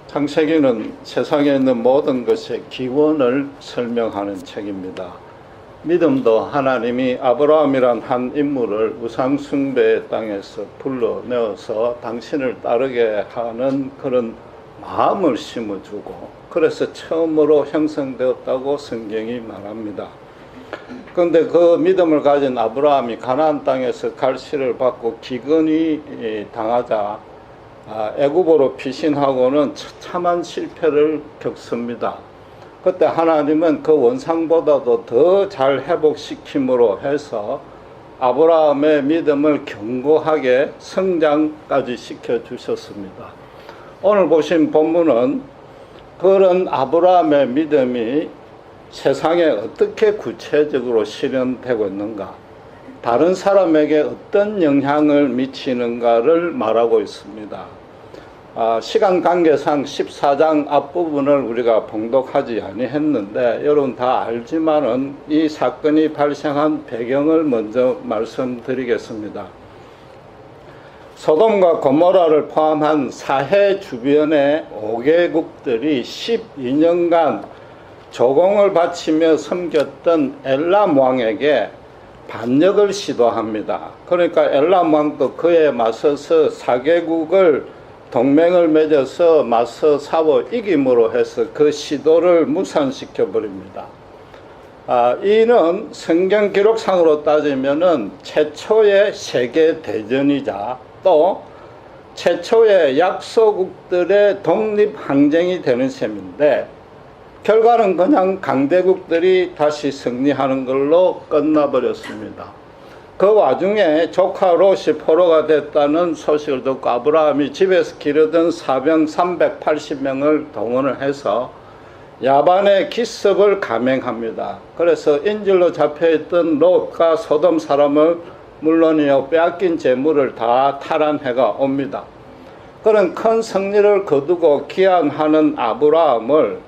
창세기는 세상에 있는 모든 것의 기원을 설명하는 책입니다. 믿음도 하나님이 아브라함이란 한 인물을 우상숭배의 땅에서 불러내어서 당신을 따르게 하는 그런 마음을 심어주고, 그래서 처음으로 형성되었다고 성경이 말합니다. 그런데 그 믿음을 가진 아브라함이 가나안 땅에서 갈시를 받고 기근이 당하자 애굽으로 피신하고는 처참한 실패를 겪습니다. 그때 하나님은 그 원상보다도 더 잘 회복시킴으로 해서 아브라함의 믿음을 견고하게 성장까지 시켜주셨습니다. 오늘 보신 본문은 그런 아브라함의 믿음이 세상에 어떻게 구체적으로 실현되고 있는가, 다른 사람에게 어떤 영향을 미치는가를 말하고 있습니다. 시간 관계상 14장 앞부분을 우리가 봉독하지 아니했는데 여러분 다 알지만은 이 사건이 발생한 배경을 먼저 말씀드리겠습니다. 소돔과 고모라를 포함한 사해 주변의 5개국들이 12년간 조공을 바치며 섬겼던 엘람 왕에게 반역을 시도합니다. 그러니까 엘람 왕도 그에 맞서서 4개국을 동맹을 맺어서 맞서 싸워 이김으로 해서 그 시도를 무산시켜 버립니다. 이는 성경 기록상으로 따지면은 최초의 세계 대전이자 또 최초의 약소국들의 독립 항쟁이 되는 셈인데, 결과는 그냥 강대국들이 다시 승리하는 걸로 끝나버렸습니다. 그 와중에 조카 롯이 포로가 됐다는 소식을 듣고 아브라함이 집에서 기르던 사병 380명을 동원을 해서 야반의 기습을 감행합니다. 그래서 인질로 잡혀있던 롯과 소돔 사람을 물론이요 빼앗긴 재물을 다 탈환해가 옵니다. 그런 큰 승리를 거두고 귀환하는 아브라함을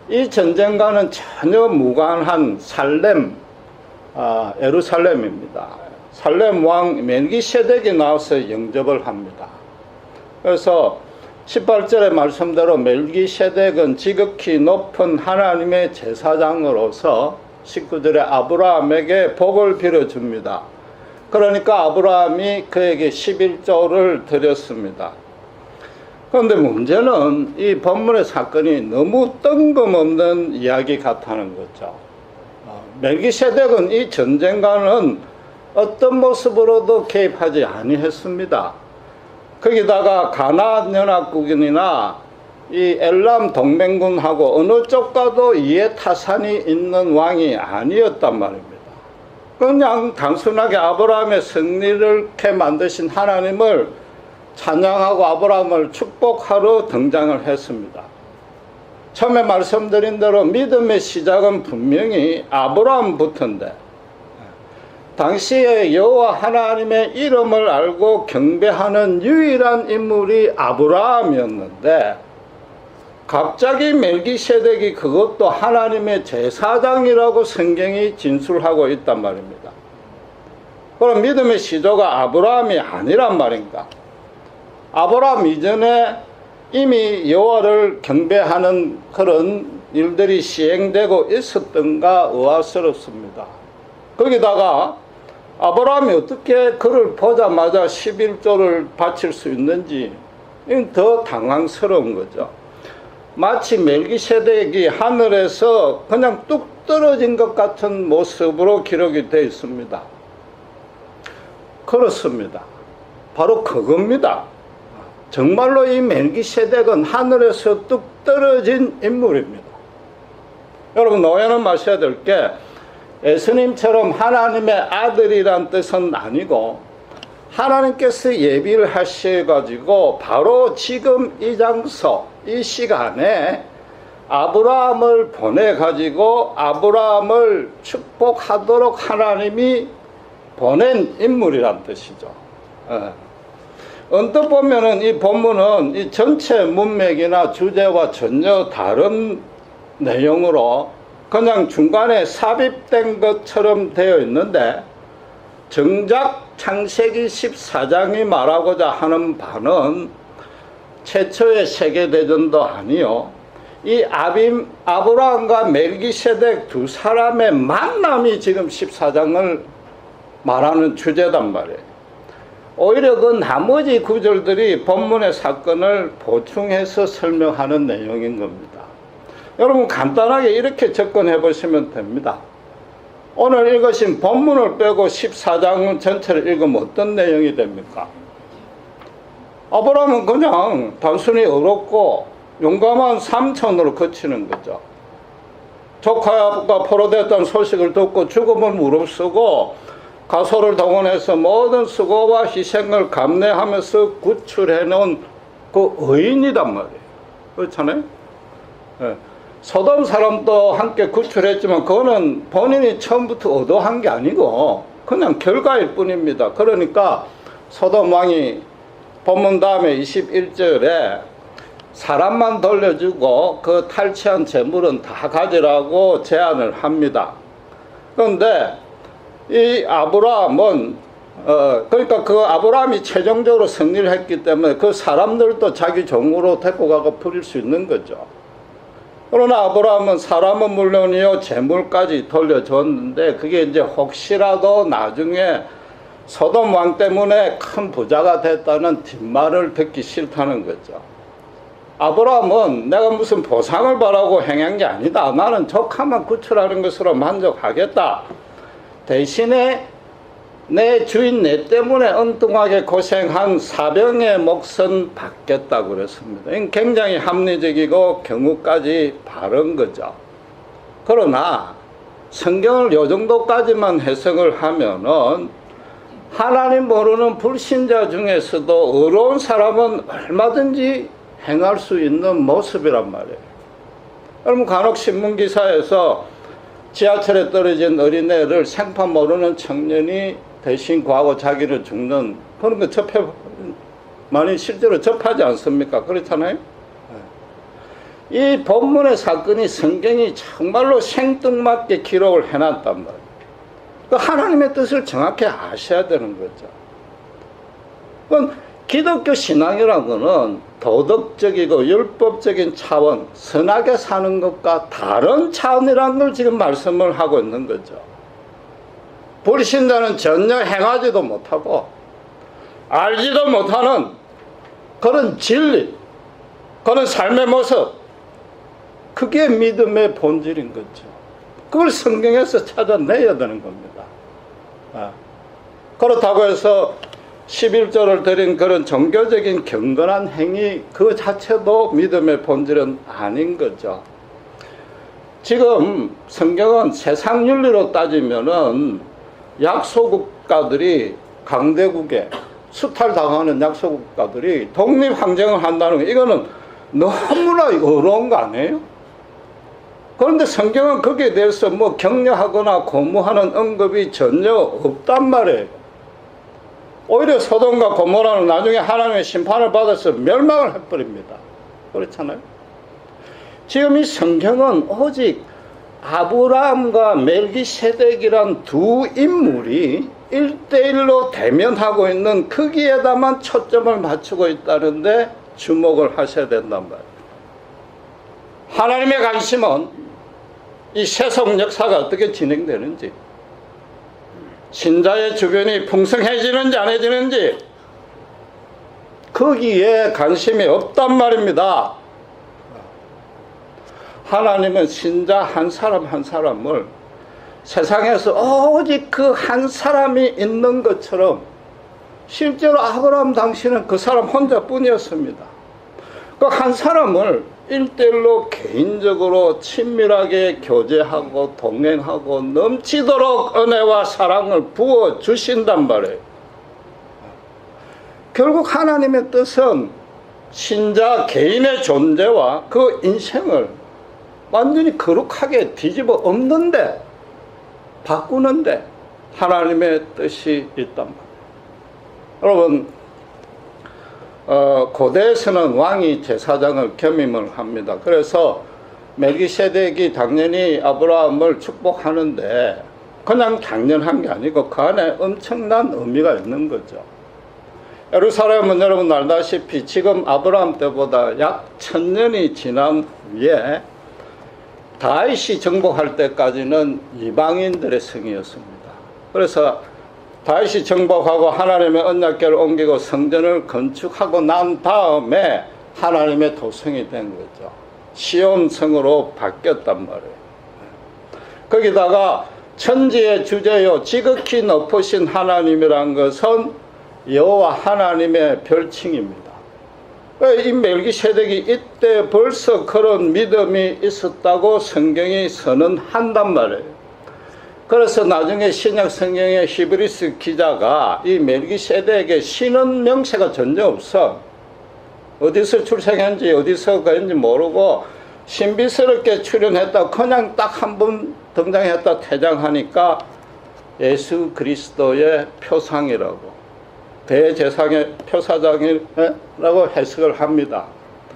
이 전쟁과는 전혀 무관한 살렘, 예루살렘입니다. 살렘 왕 멜기세덱이 나와서 영접을 합니다. 그래서 18절의 말씀대로 멜기세덱은 지극히 높은 하나님의 제사장으로서 19절에 아브라함에게 복을 빌어줍니다. 그러니까 아브라함이 그에게 11조를 드렸습니다. 그런데 문제는 이 본문의 사건이 너무 뜬금없는 이야기 같다는 거죠. 멜기세덱은 이 전쟁과는 어떤 모습으로도 개입하지 아니했습니다. 거기다가 가나안 연합국인이나 이 엘람 동맹군하고 어느 쪽과도 이해타산이 있는 왕이 아니었단 말입니다. 그냥 단순하게 아브라함의 승리를 이렇게 만드신 하나님을 찬양하고 아브라함을 축복하러 등장을 했습니다. 처음에 말씀드린 대로 믿음의 시작은 분명히 아브라함부터인데, 당시에 여호와 하나님의 이름을 알고 경배하는 유일한 인물이 아브라함이었는데 갑자기 멜기세덱이 그것도 하나님의 제사장이라고 성경이 진술하고 있단 말입니다. 그럼 믿음의 시조가 아브라함이 아니란 말인가? 아브라함 이전에 이미 여호와를 경배하는 그런 일들이 시행되고 있었던가 의아스럽습니다. 거기다가 아브라함이 어떻게 그를 보자마자 11조를 바칠 수 있는지 더 당황스러운 거죠. 마치 멜기세덱이 하늘에서 그냥 뚝 떨어진 것 같은 모습으로 기록이 되어 있습니다. 그렇습니다. 바로 그겁니다. 정말로 이 멜기세덱은 하늘에서 뚝 떨어진 인물입니다. 여러분 오해는 마셔야 될 게, 예수님처럼 하나님의 아들이란 뜻은 아니고 하나님께서 예비를 하셔가지고 바로 지금 이 장소 이 시간에 아브라함을 보내가지고 아브라함을 축복하도록 하나님이 보낸 인물이란 뜻이죠. 언뜻 보면은 이 본문은 이 전체 문맥이나 주제와 전혀 다른 내용으로 그냥 중간에 삽입된 것처럼 되어 있는데, 정작 창세기 14장이 말하고자 하는 바는 최초의 세계대전도 아니요. 이 아브라함과 멜기세덱 두 사람의 만남이 지금 14장을 말하는 주제단 말이에요. 오히려 그 나머지 구절들이 본문의 사건을 보충해서 설명하는 내용인 겁니다. 여러분 간단하게 이렇게 접근해 보시면 됩니다. 오늘 읽으신 본문을 빼고 14장 전체를 읽으면 어떤 내용이 됩니까? 아브라함은 그냥 단순히 어렵고 용감한 삼촌으로 그치는 거죠. 조카가 포로됐다는 소식을 듣고 죽음을 무릅쓰고 가소를 동원해서 모든 수고와 희생을 감내하면서 구출해놓은 그 의인이단 말이에요. 그렇잖아요? 네. 소돔 사람도 함께 구출했지만 그거는 본인이 처음부터 의도한 게 아니고 그냥 결과일 뿐입니다. 그러니까 소돔 왕이 본문 다음에 21절에 사람만 돌려주고 그 탈취한 재물은 다 가지라고 제안을 합니다. 그런데 이 아브라함은 그러니까 그 아브라함이 최종적으로 승리를 했기 때문에 그 사람들도 자기 종으로 데리고 가고 부릴 수 있는 거죠. 그러나 아브라함은 사람은 물론이요 재물까지 돌려줬는데 그게 이제 혹시라도 나중에 소돔 왕 때문에 큰 부자가 됐다는 뒷말을 듣기 싫다는 거죠. 아브라함은 내가 무슨 보상을 바라고 행한 게 아니다. 나는 조카만 구출하는 것으로 만족하겠다. 대신에 내 주인 내 때문에 엉뚱하게 고생한 사병의 몫은 받겠다고 그랬습니다. 이건 굉장히 합리적이고 경우까지 바른 거죠. 그러나 성경을 요 정도까지만 해석을 하면은 하나님 모르는 불신자 중에서도 의로운 사람은 얼마든지 행할 수 있는 모습이란 말이에요. 여러분 간혹 신문기사에서 지하철에 떨어진 어린애를 생판 모르는 청년이 대신 구하고 자기를 죽는 그런 거 많이 실제로 접하지 않습니까? 그렇잖아요? 이 본문의 사건이 성경이 정말로 생뚱맞게 기록을 해놨단 말이에요. 그 하나님의 뜻을 정확히 아셔야 되는 거죠. 그건 기독교 신앙이라는 것은 도덕적이고 율법적인 차원, 선하게 사는 것과 다른 차원이라는 걸 지금 말씀을 하고 있는 거죠. 불신자는 전혀 행하지도 못하고 알지도 못하는 그런 진리, 그런 삶의 모습, 그게 믿음의 본질인 거죠. 그걸 성경에서 찾아내야 되는 겁니다. 그렇다고 해서 11조를 드린 그런 종교적인 경건한 행위 그 자체도 믿음의 본질은 아닌 거죠. 지금 성경은 세상 윤리로 따지면은 약소국가들이 강대국에 수탈당하는 약소국가들이 독립항쟁을 한다는 거 이거는 너무나 어려운 거 아니에요? 그런데 성경은 거기에 대해서 뭐 격려하거나 고무하는 언급이 전혀 없단 말이에요. 오히려 소돔과 고모라는 나중에 하나님의 심판을 받아서 멸망을 해버립니다. 그렇잖아요? 지금 이 성경은 오직 아브라함과 멜기세덱이란 두 인물이 1대1로 대면하고 있는 거기에다만 초점을 맞추고 있다는데 주목을 하셔야 된단 말이에요. 하나님의 관심은 이 세속 역사가 어떻게 진행되는지, 신자의 주변이 풍성해지는지 안 해지는지 거기에 관심이 없단 말입니다. 하나님은 신자 한 사람 한 사람을 세상에서 오직 그 한 사람이 있는 것처럼 실제로 아브라함 당시는 그 사람 혼자뿐이었습니다. 그 한 사람을 1대1로 개인적으로 친밀하게 교제하고 동행하고 넘치도록 은혜와 사랑을 부어주신단 말이에요. 결국 하나님의 뜻은 신자 개인의 존재와 그 인생을 완전히 거룩하게 뒤집어 엎는데, 바꾸는데 하나님의 뜻이 있단 말이에요. 여러분, 고대에서는 왕이 제사장을 겸임을 합니다. 그래서 멜기세덱이 당연히 아브라함을 축복하는데 그냥 당연한 게 아니고 그 안에 엄청난 의미가 있는 거죠. 예루살렘은 여러분 알다시피 지금 아브라함 때보다 약 1000년이 지난 후에 다윗이 정복할 때까지는 이방인들의 성이었습니다. 그래서 다윗이 정복하고 하나님의 언약궤를 옮기고 성전을 건축하고 난 다음에 하나님의 도성이 된 거죠. 시온성으로 바뀌었단 말이에요. 거기다가 천지의 주제요 지극히 높으신 하나님이란 것은 여호와 하나님의 별칭입니다. 이 멜기세덱이 이때 벌써 그런 믿음이 있었다고 성경이 선언한단 말이에요. 그래서 나중에 신약 성경의 히브리스 기자가 이 멜기세덱의 신은 명세가 전혀 없어. 어디서 출생했는지 어디서 그런지 모르고 신비스럽게 출연했다 그냥 딱 한 번 등장했다 퇴장하니까 예수 그리스도의 표상이라고 대제사장의 표사장이라고 해석을 합니다.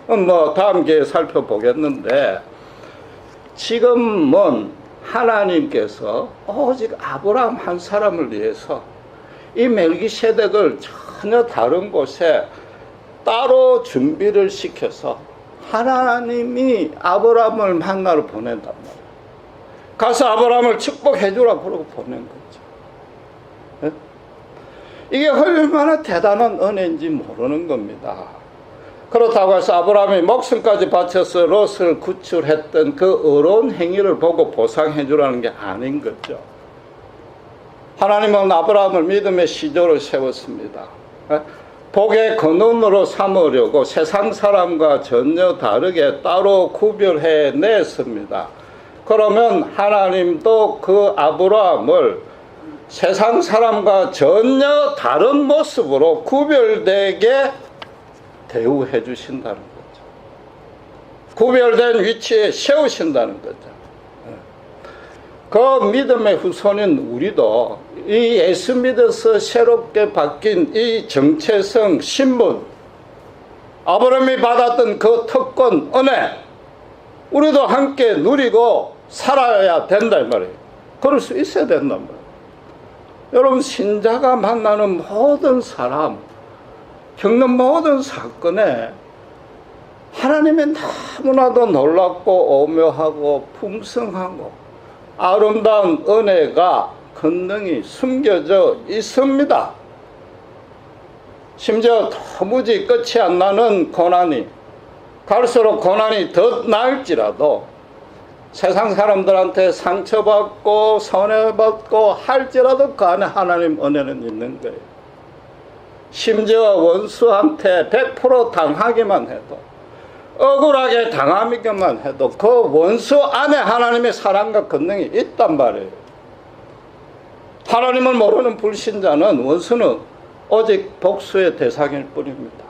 뭐 다음 기회에 살펴보겠는데 지금은 하나님께서 오직 아브라함 한 사람을 위해서 이 멜기세덱을 전혀 다른 곳에 따로 준비를 시켜서 하나님이 아브라함을 만나러 보낸단 말이에요. 가서 아브라함을 축복해 주라 그러고 보낸 거죠. 네? 이게 얼마나 대단한 은혜인지 모르는 겁니다. 그렇다고 해서 아브라함이 목숨까지 바쳐서 롯을 구출했던 그 어려운 행위를 보고 보상해 주라는 게 아닌 거죠. 하나님은 아브라함을 믿음의 시조로 세웠습니다. 복의 근원으로 삼으려고 세상 사람과 전혀 다르게 따로 구별해 냈습니다. 그러면 하나님도 그 아브라함을 세상 사람과 전혀 다른 모습으로 구별되게 대우해 주신다는 거죠. 구별된 위치에 세우신다는 거죠. 그 믿음의 후손인 우리도 이 예수 믿어서 새롭게 바뀐 이 정체성 신분, 아브라함이 받았던 그 특권, 은혜, 우리도 함께 누리고 살아야 된다 이 말이에요. 그럴 수 있어야 된단 말이에요. 여러분, 신자가 만나는 모든 사람, 겪는 모든 사건에 하나님의 너무나도 놀랍고 오묘하고 풍성하고 아름다운 은혜가 권능이 숨겨져 있습니다. 심지어 도무지 끝이 안 나는 고난이 갈수록 고난이 더 나을지라도 세상 사람들한테 상처받고 손해받고 할지라도 그 안에 하나님 은혜는 있는 거예요. 심지어 원수한테 100% 당하기만 해도 억울하게 당하기만 해도 그 원수 안에 하나님의 사랑과 권능이 있단 말이에요. 하나님을 모르는 불신자는 원수는 오직 복수의 대상일 뿐입니다.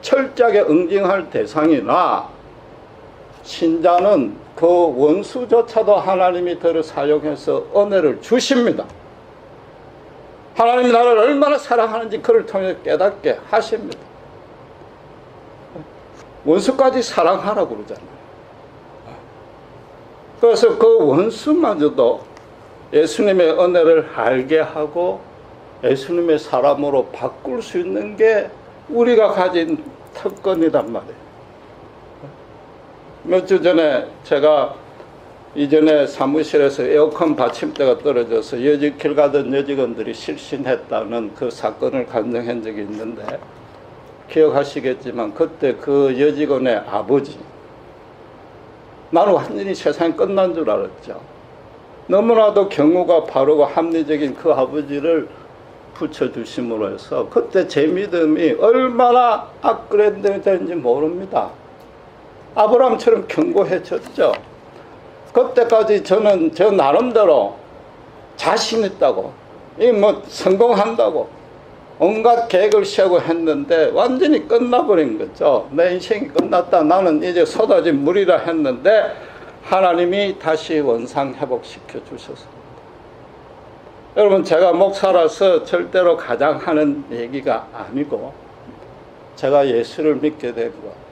철저하게 응징할 대상이나 신자는 그 원수조차도 하나님이 들어 사용해서 은혜를 주십니다. 하나님이 나를 얼마나 사랑하는지 그를 통해 깨닫게 하십니다. 원수까지 사랑하라고 그러잖아요. 그래서 그 원수마저도 예수님의 은혜를 알게 하고 예수님의 사람으로 바꿀 수 있는 게 우리가 가진 특권이란 말이에요. 몇 주 전에 제가 이전에 사무실에서 에어컨 받침대가 떨어져서 길 가던 여직원들이 실신했다는 그 사건을 간증한 적이 있는데 기억하시겠지만 그때 그 여직원의 아버지, 나는 완전히 세상이 끝난 줄 알았죠. 너무나도 경우가 바르고 합리적인 그 아버지를 붙여주심으로 해서 그때 제 믿음이 얼마나 업그레이드 되는지 모릅니다. 아브라함처럼 견고해졌죠. 그때까지 저는 저 나름대로 자신 있다고, 성공한다고 온갖 계획을 세우고 했는데 완전히 끝나버린 거죠. 내 인생이 끝났다. 나는 이제 쏟아진 물이라 했는데 하나님이 다시 원상 회복시켜 주셨습니다. 여러분, 제가 목사라서 절대로 가장 하는 얘기가 아니고 제가 예수를 믿게 된 것,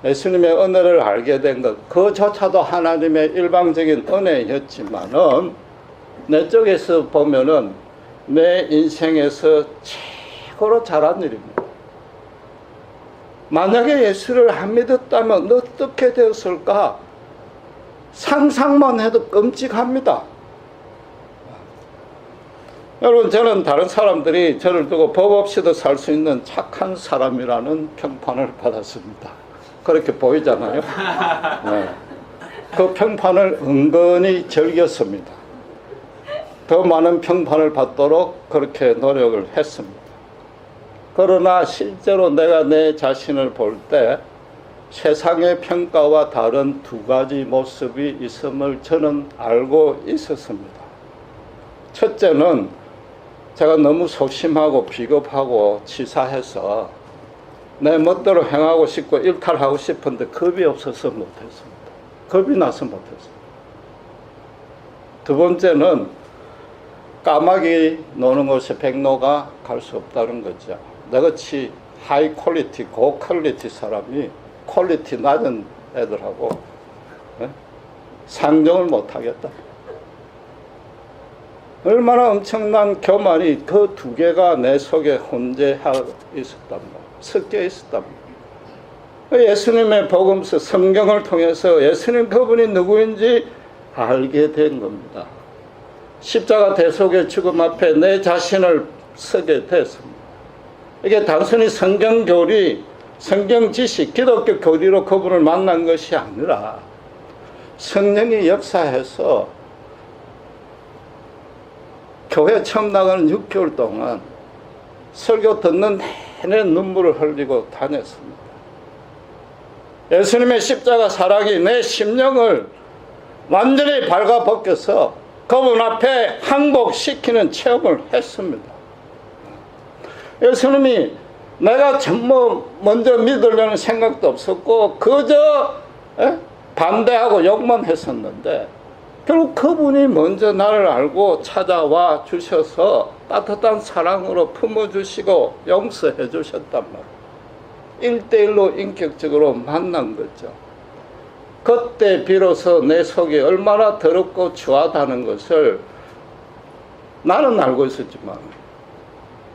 예수님의 은혜를 알게 된 것, 그조차도 하나님의 일방적인 은혜였지만은 내 쪽에서 보면은 내 인생에서 100% 잘한 일입니다. 만약에 예수를 안 믿었다면 어떻게 되었을까? 상상만 해도 끔찍합니다. 여러분, 저는 다른 사람들이 저를 두고 법 없이도 살 수 있는 착한 사람이라는 평판을 받았습니다. 그렇게 보이잖아요. 네. 그 평판을 은근히 즐겼습니다. 더 많은 평판을 받도록 그렇게 노력을 했습니다. 그러나 실제로 내가 내 자신을 볼 때 세상의 평가와 다른 두 가지 모습이 있음을 저는 알고 있었습니다. 첫째는 제가 너무 소심하고 비겁하고 치사해서 내 멋대로 행하고 싶고 일탈하고 싶은데 겁이 없어서 못했습니다. 겁이 나서 못했습니다. 두 번째는 까마귀 노는 곳에 백로가 갈 수 없다는 거죠. 내같이 하이 퀄리티, 고 퀄리티 사람이 퀄리티 낮은 애들하고 상종을 못하겠다. 얼마나 엄청난 교만이 그 두 개가 내 속에 혼재하고 있었단 말이에요. 섞여 있었단 말이에요. 예수님의 복음서 성경을 통해서 예수님 그분이 누구인지 알게 된 겁니다. 십자가 대속의 죽음 앞에 내 자신을 서게 됐습니다. 이게 단순히 성경 교리, 성경 지식, 기독교 교리로 그분을 만난 것이 아니라 성령이 역사해서 교회 처음 나가는 6개월 동안 설교 듣는 내내 눈물을 흘리고 다녔습니다. 예수님의 십자가 사랑이 내 심령을 완전히 발가벗겨서 그분 앞에 항복시키는 체험을 했습니다. 예수님이 내가 먼저 믿으려는 생각도 없었고 그저 반대하고 욕만 했었는데 결국 그분이 먼저 나를 알고 찾아와 주셔서 따뜻한 사랑으로 품어주시고 용서해 주셨단 말이에요. 1대1로 인격적으로 만난 거죠. 그때 비로소 내 속이 얼마나 더럽고 추하다는 것을 나는 알고 있었지만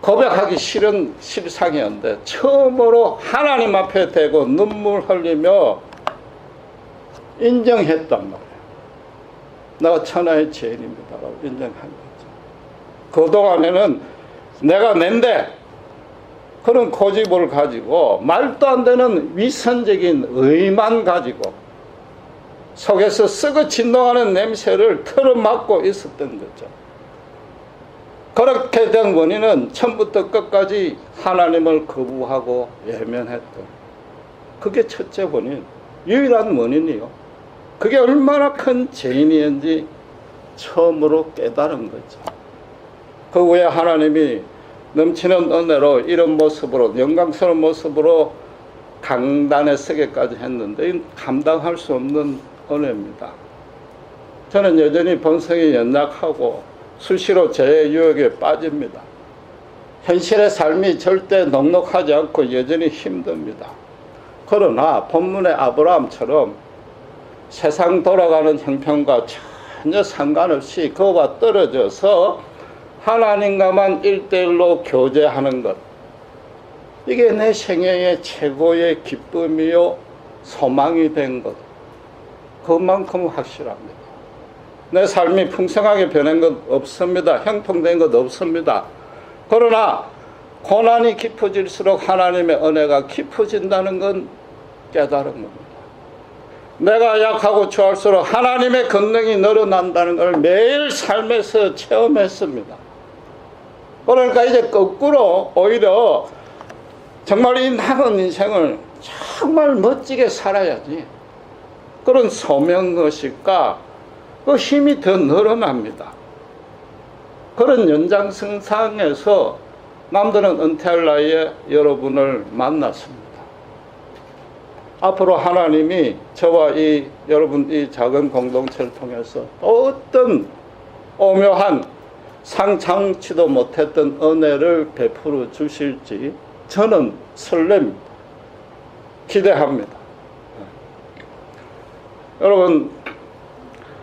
고백하기 싫은 실상이었는데 처음으로 하나님 앞에 대고 눈물 흘리며 인정했단 말이에요. 내가 천하의 죄인입니다라고 인정한 거죠. 그동안에는 내가 낸데 그런 고집을 가지고 말도 안 되는 위선적인 의만 가지고 속에서 썩어 진동하는 냄새를 틀어막고 있었던 거죠. 그렇게 된 원인은 처음부터 끝까지 하나님을 거부하고 외면했던 그게 첫째 원인, 유일한 원인이요. 그게 얼마나 큰 죄인이었는지 처음으로 깨달은 거죠. 그 후에 하나님이 넘치는 은혜로 이런 모습으로 영광스러운 모습으로 강단에 서게까지 했는데 감당할 수 없는 은혜입니다. 저는 여전히 본성이 연약하고 수시로 죄의 유혹에 빠집니다. 현실의 삶이 절대 넉넉하지 않고 여전히 힘듭니다. 그러나 본문의 아브라함처럼 세상 돌아가는 형편과 전혀 상관없이 그와 떨어져서 하나님과만 1대1로 교제하는 것, 이게 내 생애의 최고의 기쁨이요 소망이 된 것, 그만큼 확실합니다. 내 삶이 풍성하게 변한 것 없습니다. 형통된 것 없습니다. 그러나 고난이 깊어질수록 하나님의 은혜가 깊어진다는 건 깨달은 겁니다. 내가 약하고 추할수록 하나님의 권능이 늘어난다는 걸 매일 삶에서 체험했습니다. 그러니까 이제 거꾸로 오히려 정말 이 남은 인생을 정말 멋지게 살아야지, 그런 소명의식과 그 힘이 더 늘어납니다. 그런 연장선상에서 남들은 은퇴할 나이에 여러분을 만났습니다. 앞으로 하나님이 저와 여러분 이 작은 공동체를 통해서 어떤 오묘한 상상치도 못했던 은혜를 베풀어 주실지 저는 설렙니다. 기대합니다. 여러분,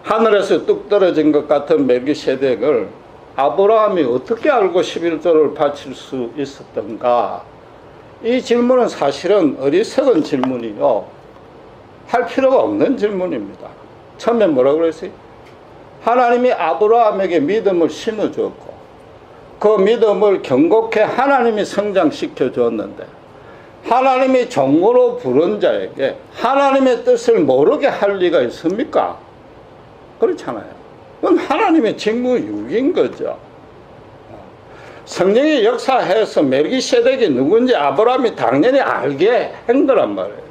하늘에서 뚝 떨어진 것 같은 멜기세덱을 아브라함이 어떻게 알고 11조를 바칠 수 있었던가? 이 질문은 사실은 어리석은 질문이요, 할 필요가 없는 질문입니다. 처음에 뭐라고 그랬어요? 하나님이 아브라함에게 믿음을 심어주었고 그 믿음을 견고케 하나님이 성장시켜 주었는데, 하나님이 종으로 부른 자에게 하나님의 뜻을 모르게 할 리가 있습니까? 그렇잖아요. 그건 하나님의 직무유기인 거죠. 성령이 역사해서 멜기세덱이 누군지 아브라함이 당연히 알게 한 거란 말이에요.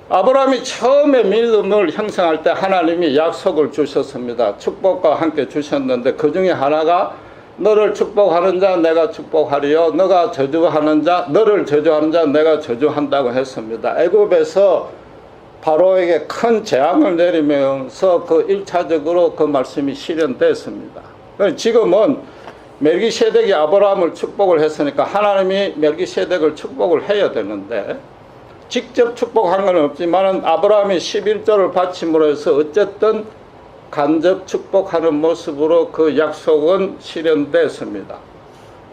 아브라함이 처음에 믿음을 형성할 때 하나님이 약속을 주셨습니다. 축복과 함께 주셨는데 그 중에 하나가 너를 축복하는 자 내가 축복하리요, 너가 저주하는 자, 너를 저주하는 자 내가 저주한다고 했습니다. 애굽에서 바로에게 큰 재앙을 내리면서 그 1차적으로 그 말씀이 실현됐습니다. 지금은 멜기세덱이 아브라함을 축복을 했으니까 하나님이 멜기세덱을 축복을 해야 되는데, 직접 축복한 건 없지만 아브라함이 11조를 바침으로 해서 어쨌든 간접 축복하는 모습으로 그 약속은 실현됐습니다.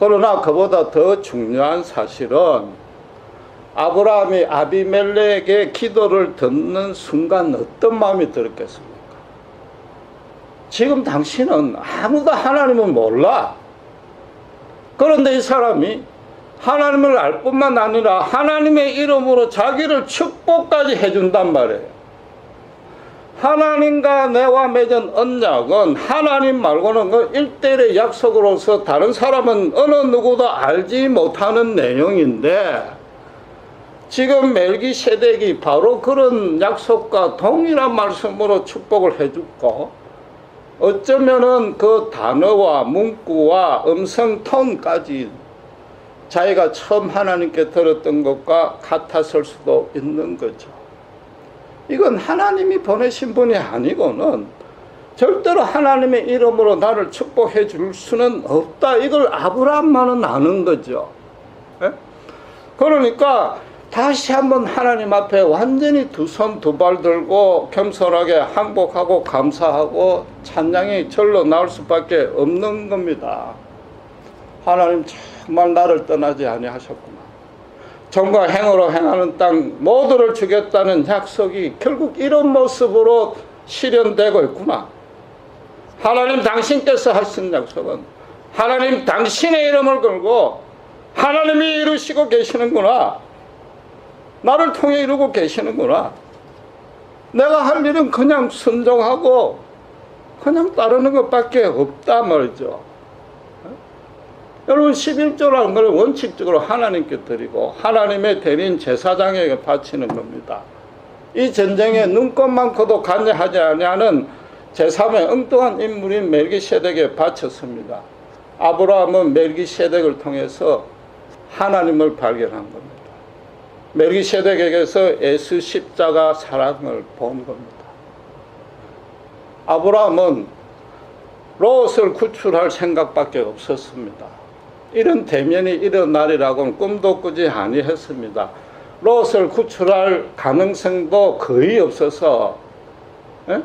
그러나 그보다 더 중요한 사실은 아브라함이 아비멜렉의 기도를 듣는 순간 어떤 마음이 들었겠습니까? 지금 당신은 아무도 하나님을 몰라. 그런데 이 사람이 하나님을 알 뿐만 아니라 하나님의 이름으로 자기를 축복까지 해준단 말이에요. 하나님과 내와 맺은 언약은 하나님 말고는 그 1대1의 약속으로서 다른 사람은 어느 누구도 알지 못하는 내용인데, 지금 멜기세덱이 바로 그런 약속과 동일한 말씀으로 축복을 해주고, 어쩌면은 그 단어와 문구와 음성 톤까지 자기가 처음 하나님께 들었던 것과 같았을 수도 있는 거죠. 이건 하나님이 보내신 분이 아니고는 절대로 하나님의 이름으로 나를 축복해 줄 수는 없다. 이걸 아브라함만은 아는 거죠. 예? 그러니까 다시 한번 하나님 앞에 완전히 두 손 두 발 들고 겸손하게 항복하고 감사하고 찬양이 절로 나올 수밖에 없는 겁니다. 하나님 정말 나를 떠나지 아니하셨구나. 정과 행으로 행하는 땅 모두를 주겠다는 약속이 결국 이런 모습으로 실현되고 있구나. 하나님 당신께서 하신 약속은 하나님 당신의 이름을 걸고 하나님이 이루시고 계시는구나. 나를 통해 이루고 계시는구나. 내가 할 일은 그냥 순종하고 그냥 따르는 것밖에 없다 말이죠. 여러분, 11조라는 걸 원칙적으로 하나님께 드리고 하나님의 대리인 제사장에게 바치는 겁니다. 이 전쟁에 눈꽃만큼도 관여하지 아니하는 제3의 엉뚱한 인물인 멜기세덱에 바쳤습니다. 아브라함은 멜기세덱을 통해서 하나님을 발견한 겁니다. 멜기세덱에게서 예수 십자가 사랑을 본 겁니다. 아브라함은 롯을 구출할 생각밖에 없었습니다. 이런 대면이 일어나리라고는 꿈도 꾸지 아니했습니다. 롯을 구출할 가능성도 거의 없어서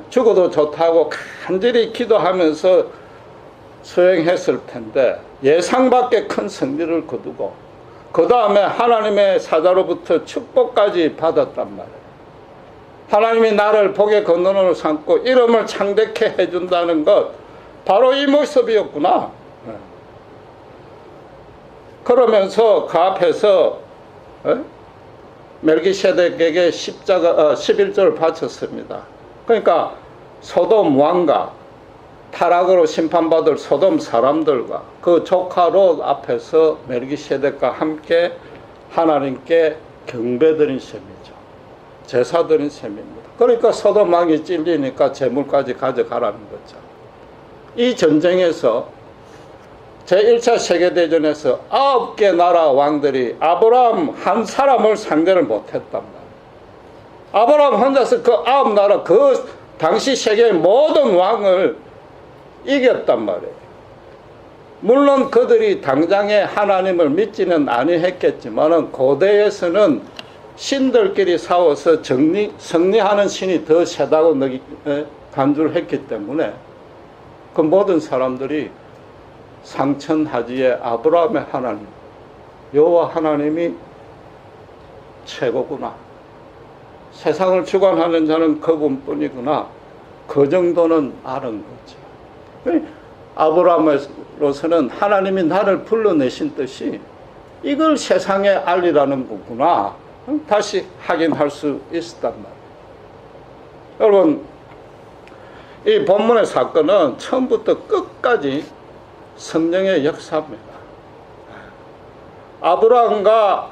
죽어도 좋다고 간절히 기도하면서 수행했을 텐데, 예상밖에 큰 승리를 거두고 그 다음에 하나님의 사자로부터 축복까지 받았단 말이에요. 하나님이 나를 복의 근원으로 삼고 이름을 창대케 해준다는 것, 바로 이 모습이었구나. 그러면서 그 앞에서 멜기세덱에게 11조를 바쳤습니다. 그러니까 소돔 왕과 타락으로 심판받을 소돔 사람들과 그 조카 롯 앞에서 멜기세덱과 함께 하나님께 경배드린 셈이죠. 제사드린 셈입니다. 그러니까 소돔 왕이 찔리니까 재물까지 가져가라는 거죠. 이 전쟁에서 제1차 세계대전에서 9개 나라 왕들이 아브라함 한 사람을 상대를 못했단 말이에요. 아브라함 혼자서 그 9나라, 그 당시 세계의 모든 왕을 이겼단 말이에요. 물론 그들이 당장에 하나님을 믿지는 아니했겠지만 고대에서는 신들끼리 싸워서 승리하는 신이 더 세다고 간주를 했기 때문에 그 모든 사람들이 상천하지의 아브라함의 하나님, 여호와 하나님이 최고구나. 세상을 주관하는 자는 그분뿐이구나. 그 정도는 아는 거죠. 아브라함으로서는 하나님이 나를 불러내신 뜻이 이걸 세상에 알리라는 거구나. 다시 확인할 수 있었단 말이에요. 여러분, 이 본문의 사건은 처음부터 끝까지 성령의 역사입니다. 아브라함과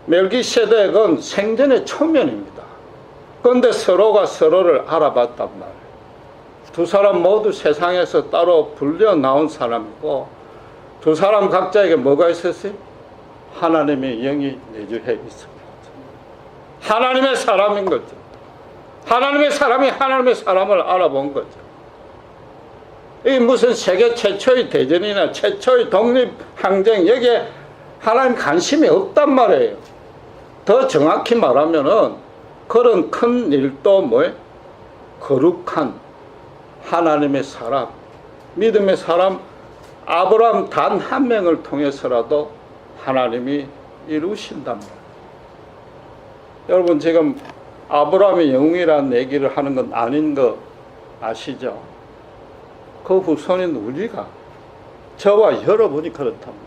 멜기세덱은 생전의 초면입니다. 그런데 서로가 서로를 알아봤단 말이에요. 두 사람 모두 세상에서 따로 불려 나온 사람이고, 두 사람 각자에게 뭐가 있었어요? 하나님의 영이 내주해 있습니다. 하나님의 사람인 거죠. 하나님의 사람이 하나님의 사람을 알아본 거죠. 이게 무슨 세계 최초의 대전이나 최초의 독립항쟁, 여기에 하나님 관심이 없단 말이에요. 더 정확히 말하면은 그런 큰 일도 뭐예요? 거룩한 하나님의 사람, 믿음의 사람 아브라함 단 한 명을 통해서라도 하나님이 이루신단 말이에요. 여러분, 지금 아브라함의 영웅이라는 얘기를 하는 건 아닌 거 아시죠? 그 후손인 우리가, 저와 여러분이 그렇단 말이에요.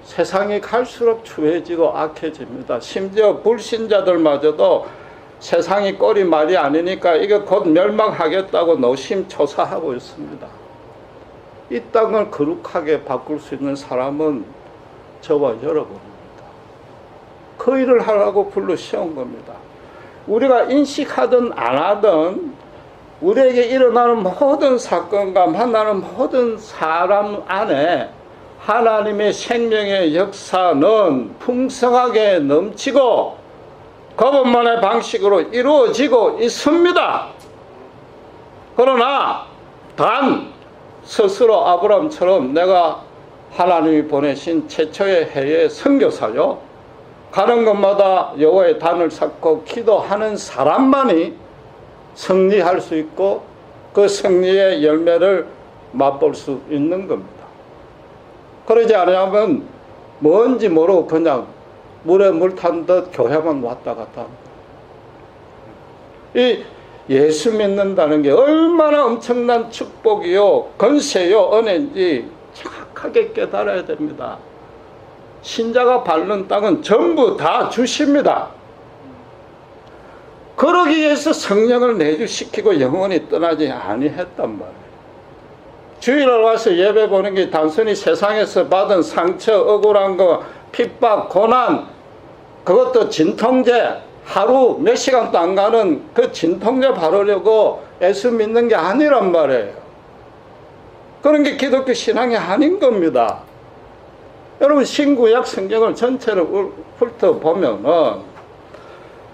세상이 갈수록 추해지고 악해집니다. 심지어 불신자들마저도 세상이 꼴이 말이 아니니까 이게 곧 멸망하겠다고 노심초사하고 있습니다. 이 땅을 거룩하게 바꿀 수 있는 사람은 저와 여러분입니다. 그 일을 하라고 불러세운 겁니다. 우리가 인식하든 안 하든 우리에게 일어나는 모든 사건과 만나는 모든 사람 안에 하나님의 생명의 역사는 풍성하게 넘치고 그분만의 방식으로 이루어지고 있습니다. 그러나 단 스스로 아브라함처럼 내가 하나님이 보내신 최초의 해의 선교사요, 가는 곳마다 여호와의 단을 쌓고 기도하는 사람만이 승리할 수 있고 그 승리의 열매를 맛볼 수 있는 겁니다. 그러지 않으면 뭔지 모르고 그냥 물에 물 탄 듯 교회만 왔다 갔다 합니다. 이 예수 믿는다는 게 얼마나 엄청난 축복이요, 건세요, 은혜인지 정확하게 깨달아야 됩니다. 신자가 밟는 땅은 전부 다 주십니다. 그러기 위해서 성령을 내주시키고 영원히 떠나지 아니했단 말이에요. 주일날 와서 예배 보는 게 단순히 세상에서 받은 상처, 억울한 거, 핍박, 고난, 그것도 진통제, 하루 몇 시간도 안 가는 그 진통제 바르려고 예수 믿는 게 아니란 말이에요. 그런 게 기독교 신앙이 아닌 겁니다. 여러분, 신구약 성경을 전체를 훑어보면은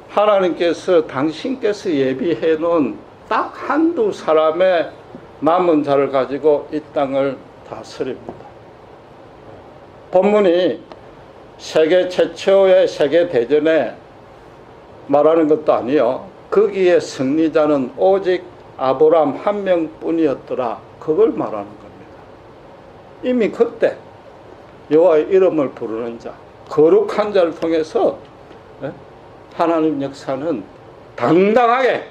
하나님께서 당신께서 예비해 놓은 딱 한두 사람의 남은 자를 가지고 이 땅을 다스립니다. 본문이 세계 최초의 세계대전에 말하는 것도 아니요, 거기에 승리자는 오직 아브라함 한 명뿐이었더라, 그걸 말하는 겁니다. 이미 그때 여호와의 이름을 부르는 자, 거룩한 자를 통해서 하나님 역사는 당당하게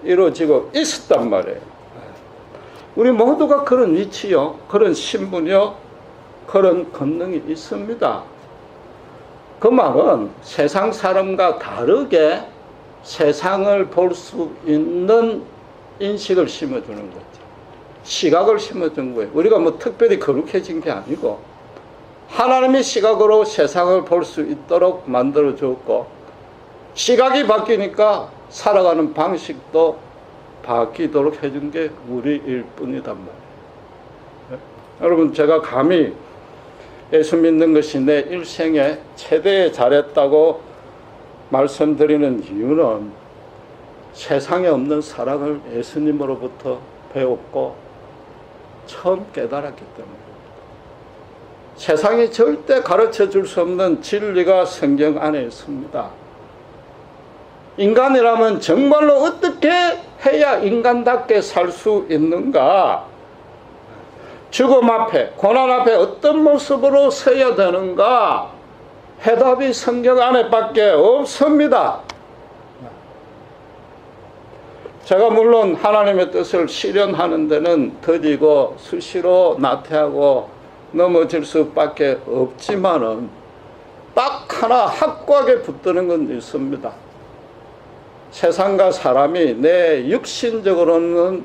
이루어지고 있었단 말이에요. 우리 모두가 그런 위치요, 그런 신분이요, 그런 권능이 있습니다. 그 말은 세상 사람과 다르게 세상을 볼 수 있는 인식을 심어주는 거죠. 시각을 심어준 거예요. 우리가 뭐 특별히 거룩해진 게 아니고 하나님의 시각으로 세상을 볼 수 있도록 만들어 주었고, 시각이 바뀌니까 살아가는 방식도 바뀌도록 해준 게 우리일 뿐이단 말이에요. 여러분, 제가 감히 예수 믿는 것이 내 일생에 최대의 잘했다고 말씀드리는 이유는 세상에 없는 사랑을 예수님으로부터 배웠고 처음 깨달았기 때문입니다. 세상이 절대 가르쳐 줄 수 없는 진리가 성경 안에 있습니다. 인간이라면 정말로 어떻게 해야 인간답게 살 수 있는가? 죽음 앞에, 고난 앞에 어떤 모습으로 서야 되는가? 해답이 성경 안에밖에 없습니다. 제가 물론 하나님의 뜻을 실현하는 데는 더디고 수시로 나태하고 넘어질 수밖에 없지만은 딱 하나 확고하게 붙드는 건 있습니다. 세상과 사람이 내 육신적으로는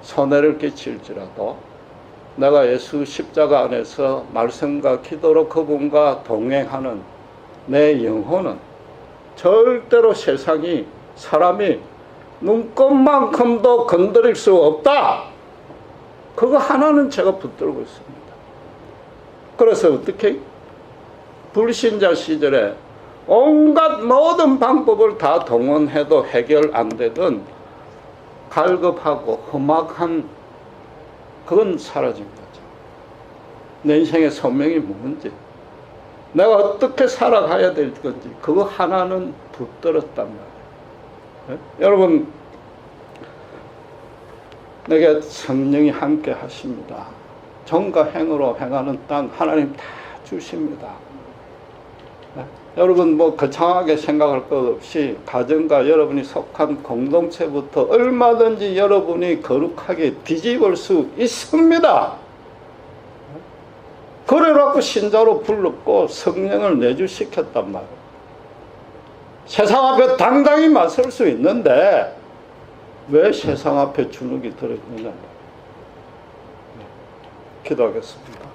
손해를 끼칠지라도 내가 예수 십자가 안에서 말씀과 기도로 그분과 동행하는 내 영혼은 절대로 세상이 사람이 눈곱만큼도 건드릴 수 없다. 그거 하나는 제가 붙들고 있습니다. 그래서 어떻게 불신자 시절에 온갖 모든 방법을 다 동원해도 해결 안 되던 갈급하고 험악한 그건 사라진 거죠. 내 인생의 소명이 뭔지, 내가 어떻게 살아가야 될 건지 그거 하나는 붙들었단 말이에요. 네? 여러분, 내게 성령이 함께 하십니다. 정과 행으로 행하는 땅 하나님 다 주십니다. 네? 여러분 뭐 거창하게 생각할 것 없이 가정과 여러분이 속한 공동체부터 얼마든지 여러분이 거룩하게 뒤집을 수 있습니다. 그래갖고 신자로 불렀고 성령을 내주시켰단 말이에요. 세상 앞에 당당히 맞설 수 있는데 왜 세상 앞에 주눅이 들어있느냐. 기도하겠습니다.